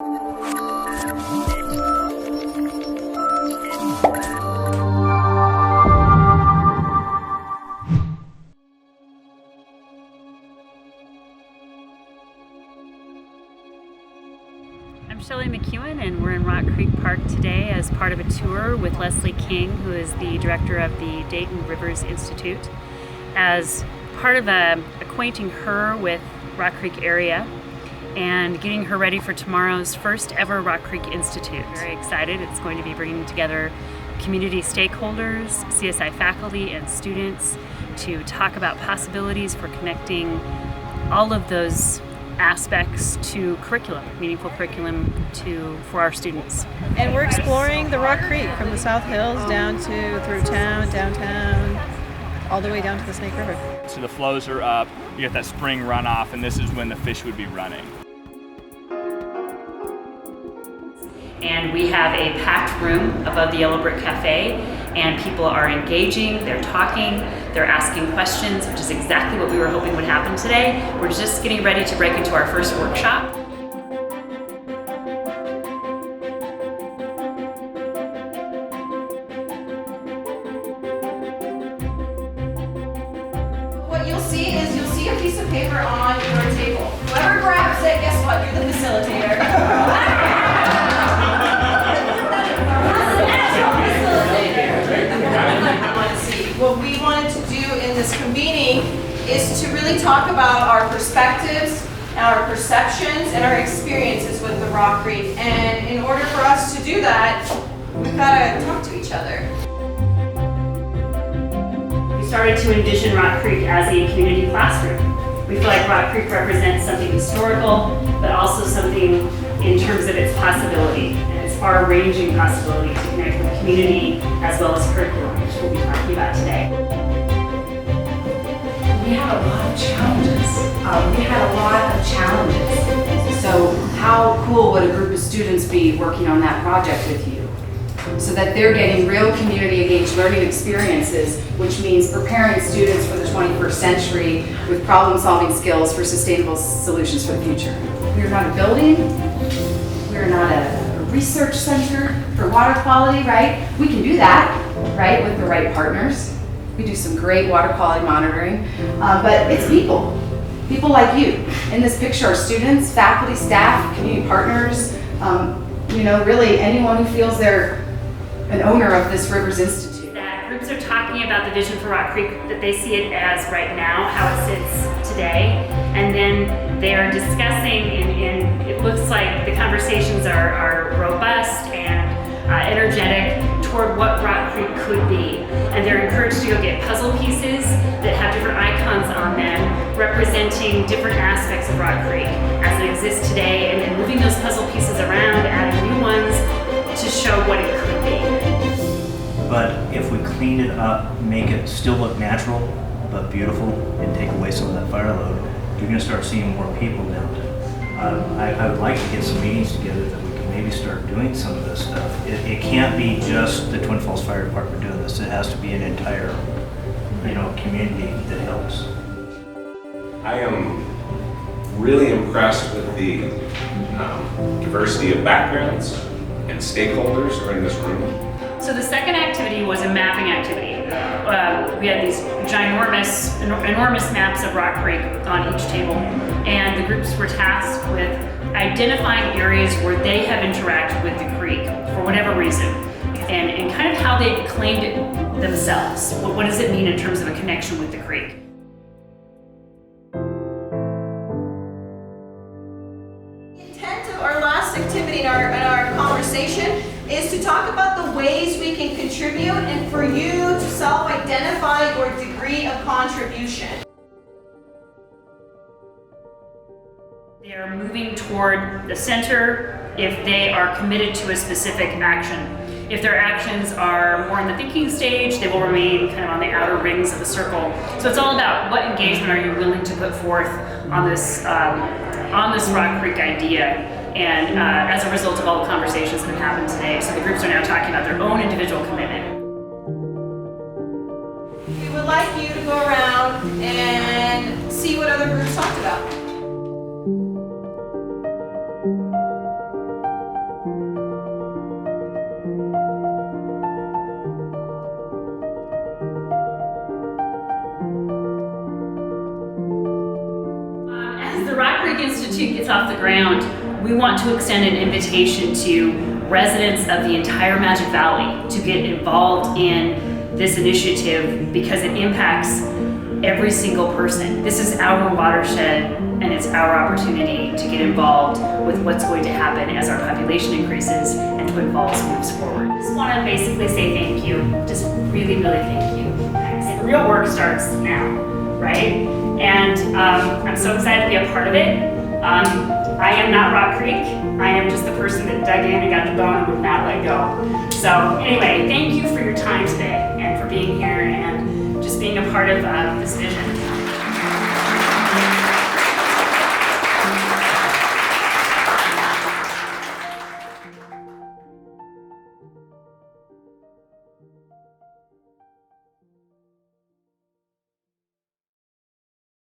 I'm Shelley McEwen, and we're in Rock Creek Park today as part of a tour with Leslie King, who is the director of the Dayton Rivers Institute, as part of acquainting her with Rock Creek area and getting her ready for tomorrow's first ever Rock Creek Institute. Very excited. It's going to be bringing together community stakeholders, CSI faculty, and students to talk about possibilities for connecting all of those aspects to curriculum, meaningful curriculum for our students. And we're exploring the Rock Creek from the South Hills down through town, downtown, all the way down to the Snake River. So the flows are up, you get that spring runoff, and this is when the fish would be running. And we have a packed room above the Yellow Brick Cafe, and people are engaging, they're talking, they're asking questions, which is exactly what we were hoping would happen today. We're just getting ready to break into our first workshop. What you'll see a piece of paper on your table. Whoever grabs it, guess what? You're the facilitator. What we wanted to do in this convening is to really talk about our perspectives, our perceptions, and our experiences with the Rock Creek. And in order for us to do that, we've got to talk to each other. We started to envision Rock Creek as a community classroom. We feel like Rock Creek represents something historical, but also something in terms of its possibility, and its far-ranging possibility to connect with community as well as curriculum, which we'll be talking about today. We had a lot of challenges. So how cool would a group of students be working on that project with you? So that they're getting real community engaged learning experiences, which means preparing students for the 21st century with problem solving skills for sustainable solutions for the future. We're not a building, we're not a research center for water quality, right? We can do that, right, with the right partners. We do some great water quality monitoring, but it's people like you. In this picture are students, faculty, staff, community partners, really anyone who feels they're an owner of this Rivers Institute. That groups are talking about the vision for Rock Creek, that they see it as right now, how it sits today, and then they are discussing, and it looks like the conversations are robust and energetic toward what Rock Creek could be. And they're encouraged to go get puzzle pieces that have different icons on them representing different aspects of Rock Creek as it exists today, and then moving those puzzle pieces around, adding new ones to show what it could be. But if we clean it up, make it still look natural but beautiful, and take away some of that fire load, you're going to start seeing more people down there. I would like to get some meetings together that we can maybe start doing some of this stuff. It can't be just the Twin Falls Fire Department doing this. It has to be an entire, community that helps. I am really impressed with the diversity of backgrounds and stakeholders who are in this room. So the second activity was a mapping activity. We had these enormous maps of Rock Creek on each table, and the groups were tasked with identifying areas where they have interacted with the creek for whatever reason, and kind of how they've claimed it themselves. What does it mean in terms of a connection with the creek? The intent of our last activity in our conversation is to talk about the ways we can contribute and for you to self-identify your degree of contribution. They are moving toward the center if they are committed to a specific action. If their actions are more in the thinking stage, they will remain kind of on the outer rings of the circle. So it's all about what engagement are you willing to put forth on this Rock Creek idea. And as a result of all the conversations that have happened today, so the groups are now talking about their own individual commitment. We would like you to go around and see what other groups talked about. gets off the ground, we want to extend an invitation to residents of the entire Magic Valley to get involved in this initiative because it impacts every single person. This is our watershed and it's our opportunity to get involved with what's going to happen as our population increases and Twin Falls moves forward. I just want to basically say thank you, just really, really thank you. The real work starts now, right? And I'm so excited to be a part of it. I am not Rock Creek. I am just the person that dug in and got the bone and would not let go. So anyway, thank you for your time today and for being here and just being a part of this vision.